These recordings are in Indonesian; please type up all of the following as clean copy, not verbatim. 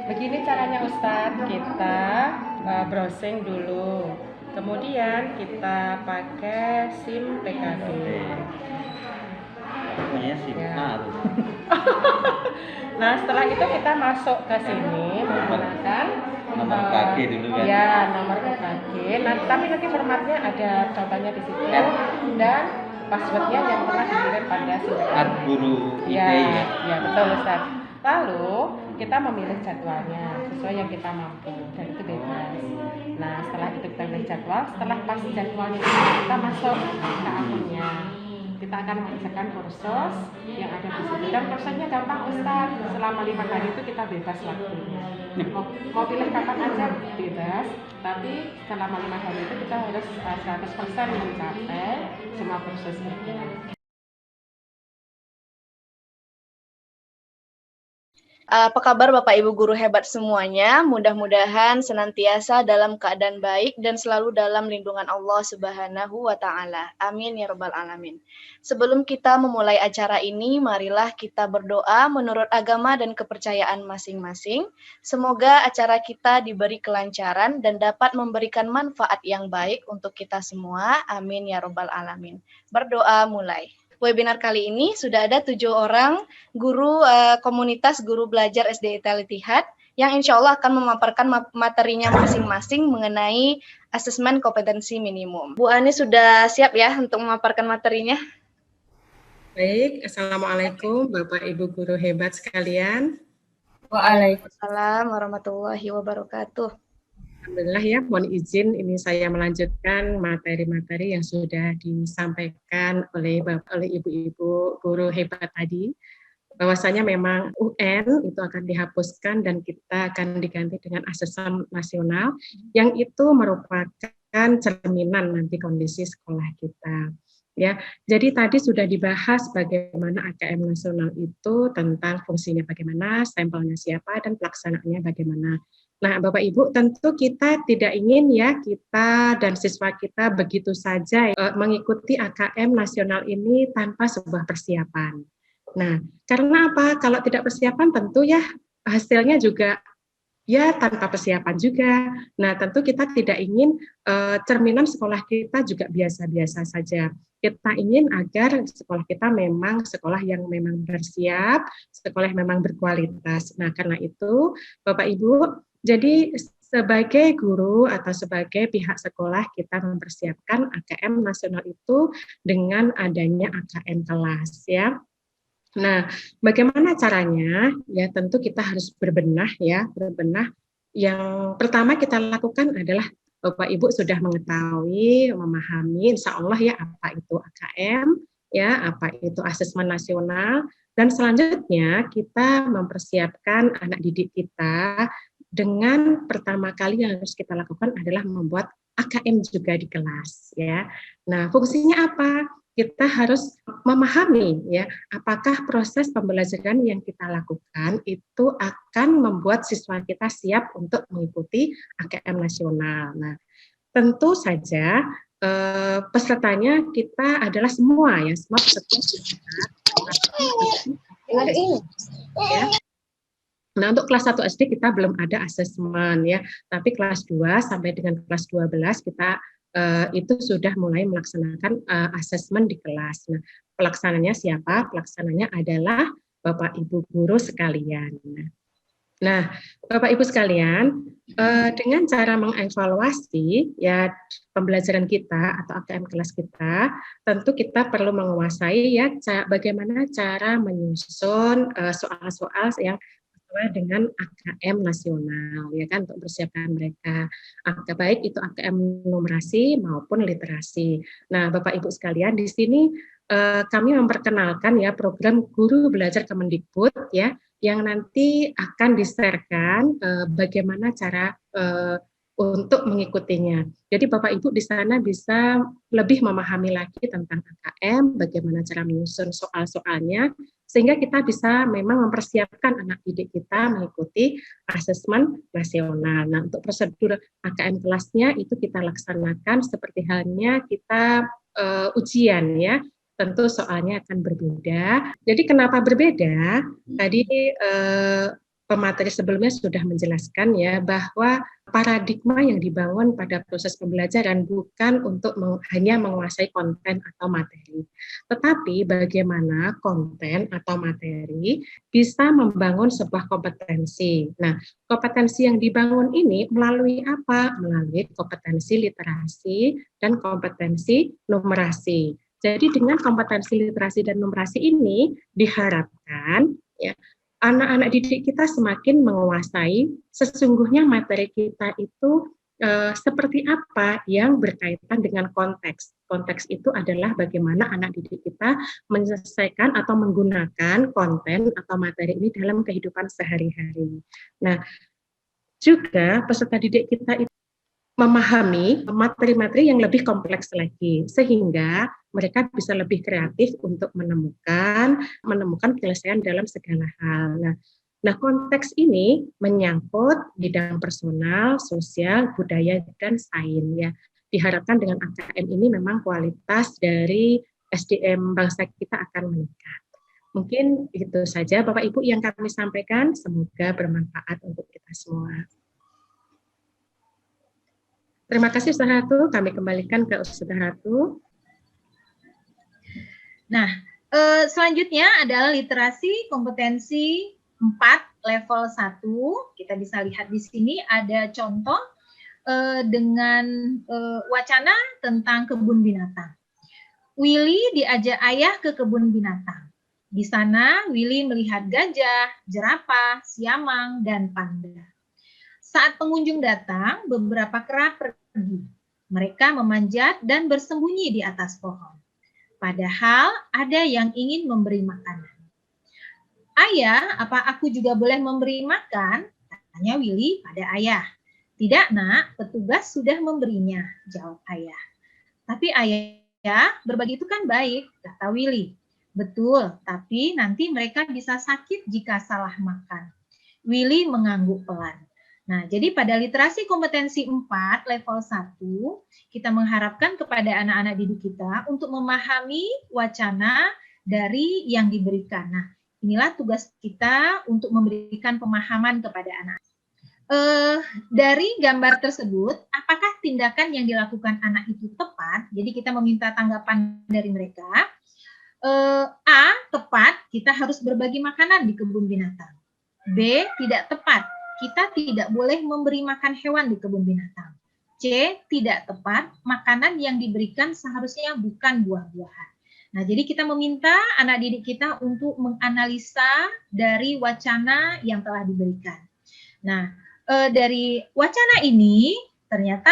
Begini caranya Ustadz, kita browsing dulu. Kemudian kita pakai SIM PKB. Punya SIM Ya. A tuh. Nah, setelah itu kita masuk ke sini menggunakan Nomor KG dulu kan? Ya, nomor KG. Nah, tapi nanti formatnya ada contohnya di situ dan passwordnya yang pernah dikirim pada SIM PKB. Guru Ya, IPI ya? ya betul Ustaz. Lalu kita memilih jadwalnya sesuai yang kita mampu dan itu bebas. Nah, setelah itu kita pilih jadwal, setelah pas jadwalnya itu kita masuk ke akunnya. Kita akan mengerjakan kursus yang ada di situ dan kursusnya gampang Ustaz. Selama 5 hari itu kita bebas waktunya. Mau pilih kapan aja bebas, tapi selama 5 hari itu kita harus 100% mencapai semua kursus itu. Apa kabar Bapak Ibu guru hebat semuanya? Mudah-mudahan senantiasa dalam keadaan baik dan selalu dalam lindungan Allah Subhanahu wa taala. Amin ya rabbal alamin. Sebelum kita memulai acara ini, marilah kita berdoa menurut agama dan kepercayaan masing-masing. Semoga acara kita diberi kelancaran dan dapat memberikan manfaat yang baik untuk kita semua. Amin ya rabbal alamin. Berdoa mulai. Webinar kali ini sudah ada 7 orang guru komunitas guru belajar SD Al-Ittihad yang insya Allah akan memaparkan materinya masing-masing mengenai asesmen kompetensi minimum. Bu Ani sudah siap ya untuk memaparkan materinya? Baik, Assalamualaikum Bapak Ibu guru hebat sekalian. Waalaikumsalam warahmatullahi wabarakatuh. Alhamdulillah ya, mohon izin ini saya melanjutkan materi-materi yang sudah disampaikan oleh ibu-ibu guru hebat tadi. Bahwasanya memang UN itu akan dihapuskan dan kita akan diganti dengan asesmen nasional yang itu merupakan cerminan nanti kondisi sekolah kita. Ya, jadi tadi sudah dibahas bagaimana AKM nasional itu tentang fungsinya bagaimana, sampelnya siapa, dan pelaksanaannya bagaimana. Nah, Bapak Ibu, tentu kita tidak ingin ya kita dan siswa kita begitu saja mengikuti AKM nasional ini tanpa sebuah persiapan. Nah, karena apa? Kalau tidak persiapan tentu ya hasilnya juga ya tanpa persiapan juga. Nah, tentu kita tidak ingin cerminan sekolah kita juga biasa-biasa saja. Kita ingin agar sekolah kita memang sekolah yang memang bersiap, sekolah yang memang berkualitas. Nah, karena itu Bapak Ibu, jadi sebagai guru atau sebagai pihak sekolah kita mempersiapkan AKM nasional itu dengan adanya AKM kelas ya. Nah, bagaimana caranya? Ya, tentu kita harus berbenah ya, berbenah. Yang pertama kita lakukan adalah Bapak Ibu sudah mengetahui, memahami, insya Allah ya apa itu AKM, ya apa itu asesmen nasional, dan selanjutnya kita mempersiapkan anak didik kita dengan pertama kali yang harus kita lakukan adalah membuat AKM juga di kelas ya. Nah, fungsinya apa? Kita harus memahami ya apakah proses pembelajaran yang kita lakukan itu akan membuat siswa kita siap untuk mengikuti AKM nasional. Nah, tentu saja pesertanya kita adalah semua ya, semua peserta kita. Ya. Nah, untuk kelas 1 SD kita belum ada asesmen ya, tapi kelas 2 sampai dengan kelas 12 kita itu sudah mulai melaksanakan asesmen di kelas. Nah, pelaksananya siapa? Pelaksananya adalah Bapak Ibu guru sekalian. Nah, Bapak Ibu sekalian, dengan cara mengevaluasi ya pembelajaran kita atau AKM kelas kita, tentu kita perlu menguasai ya bagaimana cara menyusun soal-soal yang sesuai dengan AKM nasional ya kan untuk mempersiapkan mereka baik itu AKM numerasi maupun literasi. Nah, Bapak Ibu sekalian di sini kami memperkenalkan ya program Guru Belajar Kemendikbud ya yang nanti akan di-share-kan bagaimana cara untuk mengikutinya. Jadi Bapak Ibu di sana bisa lebih memahami lagi tentang AKM, bagaimana cara menyusun soal-soalnya, sehingga kita bisa memang mempersiapkan anak didik kita mengikuti asesmen nasional. Nah, untuk prosedur AKM kelasnya itu kita laksanakan seperti halnya kita ujian ya, tentu soalnya akan berbeda. Jadi kenapa berbeda? Tadi pemateri sebelumnya sudah menjelaskan ya bahwa paradigma yang dibangun pada proses pembelajaran bukan untuk hanya menguasai konten atau materi, tetapi bagaimana konten atau materi bisa membangun sebuah kompetensi. Nah, kompetensi yang dibangun ini melalui apa? Melalui kompetensi literasi dan kompetensi numerasi. Jadi dengan kompetensi literasi dan numerasi ini diharapkan ya anak-anak didik kita semakin menguasai sesungguhnya materi kita itu seperti apa yang berkaitan dengan konteks. Konteks itu adalah bagaimana anak didik kita menyelesaikan atau menggunakan konten atau materi ini dalam kehidupan sehari-hari. Nah, juga peserta didik kita itu memahami materi-materi yang lebih kompleks lagi, sehingga mereka bisa lebih kreatif untuk menemukan penyelesaian dalam segala hal. Nah, konteks ini menyangkut bidang personal, sosial, budaya, dan sains. Ya. Diharapkan dengan AKM ini memang kualitas dari SDM bangsa kita akan meningkat. Mungkin itu saja Bapak Ibu yang kami sampaikan, semoga bermanfaat untuk kita semua. Terima kasih Ustaz Ratu, kami kembalikan ke Ustaz Ratu. Nah, selanjutnya adalah literasi kompetensi 4 level 1. Kita bisa lihat di sini ada contoh dengan wacana tentang kebun binatang. Willy diajak ayah ke kebun binatang. Di sana Willy melihat gajah, jerapah, siamang, dan panda. Saat pengunjung datang, beberapa kera pergi. Mereka memanjat dan bersembunyi di atas pohon. Padahal ada yang ingin memberi makanan. Ayah, apa aku juga boleh memberi makan? Tanya Willy pada ayah. Tidak nak, petugas sudah memberinya, jawab ayah. Tapi ayah, berbagi itu kan baik, kata Willy. Betul, tapi nanti mereka bisa sakit jika salah makan. Willy mengangguk pelan. Nah, jadi pada literasi kompetensi 4 level 1, kita mengharapkan kepada anak-anak didik kita untuk memahami wacana dari yang diberikan. Nah, inilah tugas kita untuk memberikan pemahaman kepada anak. Dari gambar tersebut, apakah tindakan yang dilakukan anak itu tepat? Jadi kita meminta tanggapan dari mereka. A, tepat, kita harus berbagi makanan di kebun binatang. B, tidak tepat, kita tidak boleh memberi makan hewan di kebun binatang. C, tidak tepat, makanan yang diberikan seharusnya bukan buah-buahan. Nah, jadi kita meminta anak didik kita untuk menganalisa dari wacana yang telah diberikan. Nah, dari wacana ini ternyata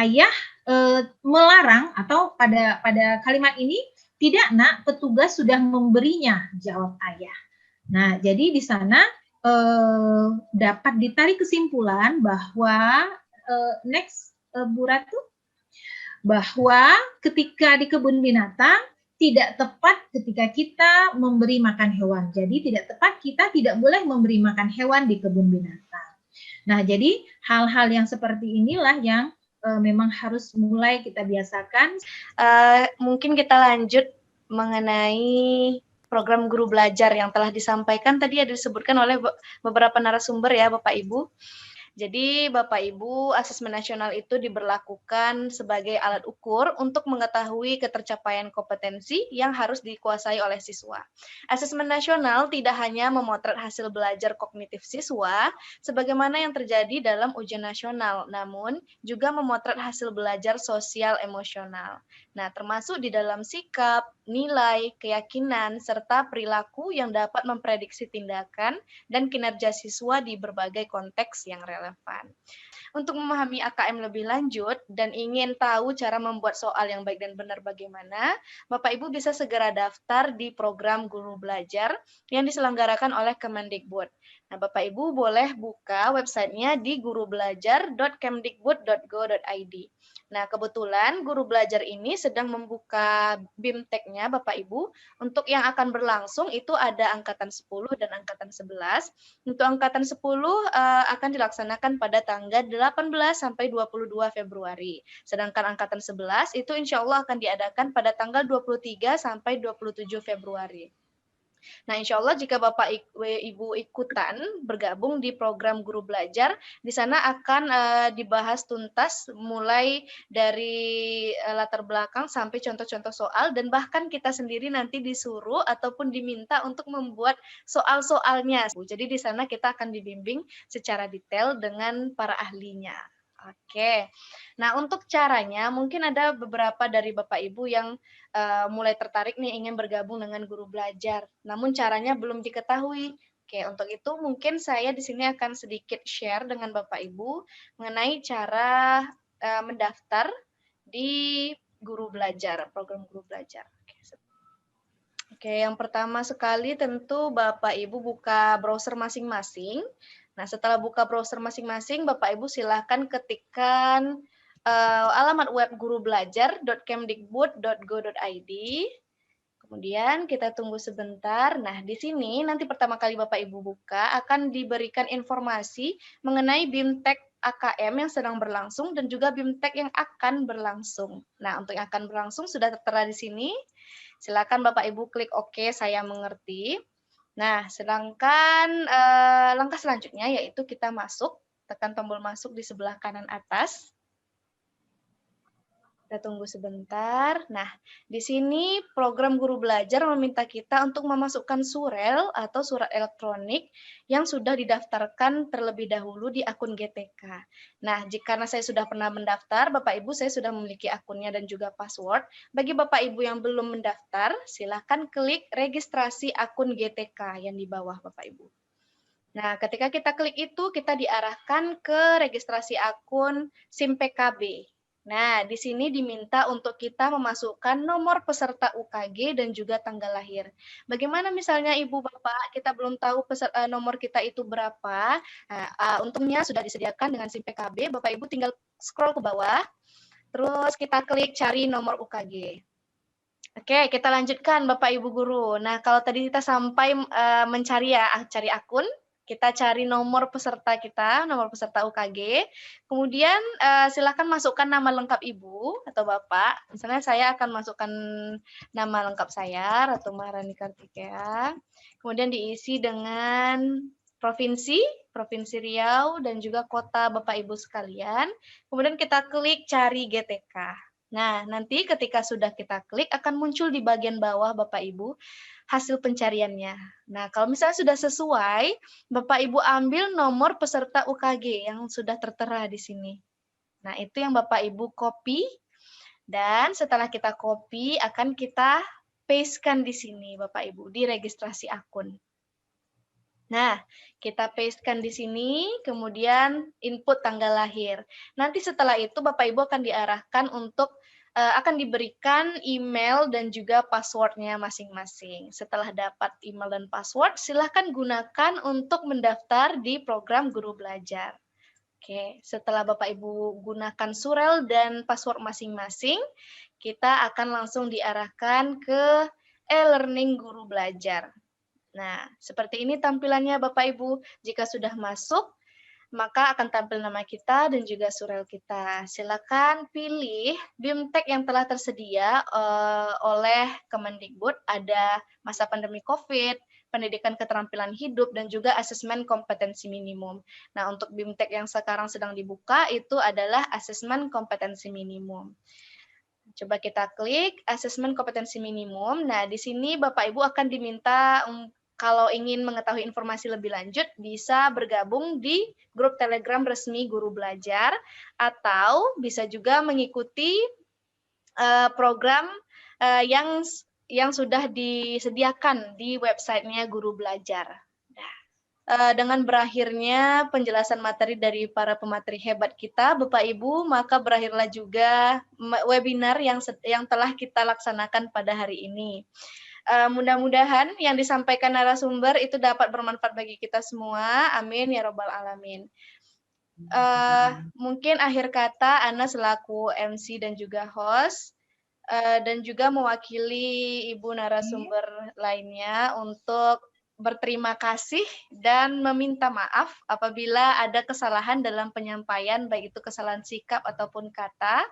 ayah melarang atau pada kalimat ini, tidak nak, petugas sudah memberinya, jawab ayah. Nah, jadi di sana dapat ditarik kesimpulan bahwa Bu Ratu, bahwa ketika di kebun binatang tidak tepat ketika kita memberi makan hewan. Jadi tidak tepat, kita tidak boleh memberi makan hewan di kebun binatang. Nah, jadi hal-hal yang seperti inilah yang memang harus mulai kita biasakan. Mungkin kita lanjut mengenai program guru belajar yang telah disampaikan tadi ada disebutkan oleh beberapa narasumber ya Bapak Ibu. Jadi Bapak Ibu, asesmen nasional itu diberlakukan sebagai alat ukur untuk mengetahui ketercapaian kompetensi yang harus dikuasai oleh siswa. Asesmen nasional tidak hanya memotret hasil belajar kognitif siswa sebagaimana yang terjadi dalam ujian nasional, namun juga memotret hasil belajar sosial emosional. Nah, termasuk di dalam sikap, nilai, keyakinan, serta perilaku yang dapat memprediksi tindakan dan kinerja siswa di berbagai konteks yang relevan. Untuk memahami AKM lebih lanjut dan ingin tahu cara membuat soal yang baik dan benar bagaimana, Bapak Ibu bisa segera daftar di program Guru Belajar yang diselenggarakan oleh Kemendikbud. Nah, Bapak Ibu boleh buka websitenya di gurubelajar.kemdikbud.go.id. Nah, kebetulan Guru Belajar ini sedang membuka BIMTEK-nya Bapak Ibu. Untuk yang akan berlangsung itu ada angkatan 10 dan angkatan 11. Untuk angkatan 10 akan dilaksanakan pada tanggal 18 sampai 22 Februari. Sedangkan angkatan 11 itu insya Allah akan diadakan pada tanggal 23 sampai 27 Februari. Nah, insya Allah jika Bapak Ibu ikutan bergabung di program Guru Belajar, di sana akan dibahas tuntas mulai dari latar belakang sampai contoh-contoh soal, dan bahkan kita sendiri nanti disuruh ataupun diminta untuk membuat soal-soalnya. Jadi di sana kita akan dibimbing secara detail dengan para ahlinya. Oke, nah untuk caranya mungkin ada beberapa dari Bapak Ibu yang mulai tertarik nih ingin bergabung dengan Guru Belajar, namun caranya belum diketahui. Oke, untuk itu mungkin saya di sini akan sedikit share dengan Bapak Ibu mengenai cara mendaftar di Guru Belajar, program Guru Belajar. Oke, yang pertama sekali tentu Bapak Ibu buka browser masing-masing. Nah, setelah buka browser masing-masing, Bapak Ibu silakan ketikkan alamat web gurubelajar.kemdikbud.go.id. Kemudian kita tunggu sebentar. Nah, di sini nanti pertama kali Bapak Ibu buka akan diberikan informasi mengenai BIMTEK AKM yang sedang berlangsung dan juga BIMTEK yang akan berlangsung. Nah, untuk yang akan berlangsung sudah tertera di sini. Silakan Bapak Ibu klik OK, saya mengerti. Nah, sedangkan langkah selanjutnya yaitu kita masuk, tekan tombol masuk di sebelah kanan atas. Kita tunggu sebentar. Nah, di sini program Guru Belajar meminta kita untuk memasukkan surel atau surat elektronik yang sudah didaftarkan terlebih dahulu di akun GTK. Nah, karena saya sudah pernah mendaftar, Bapak Ibu saya sudah memiliki akunnya dan juga password. Bagi Bapak Ibu yang belum mendaftar, silakan klik registrasi akun GTK yang di bawah Bapak Ibu. Nah, ketika kita klik itu, kita diarahkan ke registrasi akun SIM PKB. Nah, di sini diminta untuk kita memasukkan nomor peserta UKG dan juga tanggal lahir. Bagaimana misalnya Ibu Bapak, kita belum tahu nomor kita itu berapa, untungnya sudah disediakan dengan SIM PKB, Bapak Ibu tinggal scroll ke bawah, terus kita klik cari nomor UKG. Oke, kita lanjutkan Bapak Ibu Guru. Nah, kalau tadi kita sampai mencari cari akun, kita cari nomor peserta kita, nomor peserta UKG. Kemudian silakan masukkan nama lengkap Ibu atau Bapak. Misalnya saya akan masukkan nama lengkap saya, Ratu Maharani Kartikea. Kemudian diisi dengan Provinsi Riau, dan juga kota Bapak Ibu sekalian. Kemudian kita klik cari GTK. Nah, nanti ketika sudah kita klik akan muncul di bagian bawah Bapak Ibu hasil pencariannya. Nah, kalau misalnya sudah sesuai, Bapak Ibu ambil nomor peserta UKG yang sudah tertera di sini. Nah, itu yang Bapak Ibu copy, dan setelah kita copy akan kita pastekan di sini Bapak Ibu di registrasi akun. Nah, kita pastekan di sini, kemudian input tanggal lahir. Nanti setelah itu Bapak Ibu akan diarahkan untuk akan diberikan email dan juga passwordnya masing-masing. Setelah dapat email dan password, silahkan gunakan untuk mendaftar di program Guru Belajar. Oke, setelah Bapak Ibu gunakan surel dan password masing-masing, kita akan langsung diarahkan ke e-learning Guru Belajar. Nah, seperti ini tampilannya Bapak Ibu. Jika sudah masuk, maka akan tampil nama kita dan juga surel kita. Silakan pilih BIMTEK yang telah tersedia oleh Kemendikbud. Ada masa pandemi COVID, pendidikan keterampilan hidup, dan juga asesmen kompetensi minimum. Nah, untuk BIMTEK yang sekarang sedang dibuka itu adalah asesmen kompetensi minimum. Coba kita klik asesmen kompetensi minimum. Nah, di sini Bapak Ibu akan diminta kalau ingin mengetahui informasi lebih lanjut, bisa bergabung di grup Telegram resmi Guru Belajar, atau bisa juga mengikuti program yang sudah disediakan di websitenya Guru Belajar. Dengan berakhirnya penjelasan materi dari para pemateri hebat kita, Bapak Ibu, maka berakhirlah juga webinar yang telah kita laksanakan pada hari ini. Mudah-mudahan yang disampaikan narasumber itu dapat bermanfaat bagi kita semua. Amin ya robbal alamin. Mungkin akhir kata Ana selaku MC dan juga host, dan juga mewakili Ibu narasumber lainnya untuk berterima kasih dan meminta maaf apabila ada kesalahan dalam penyampaian, baik itu kesalahan sikap ataupun kata.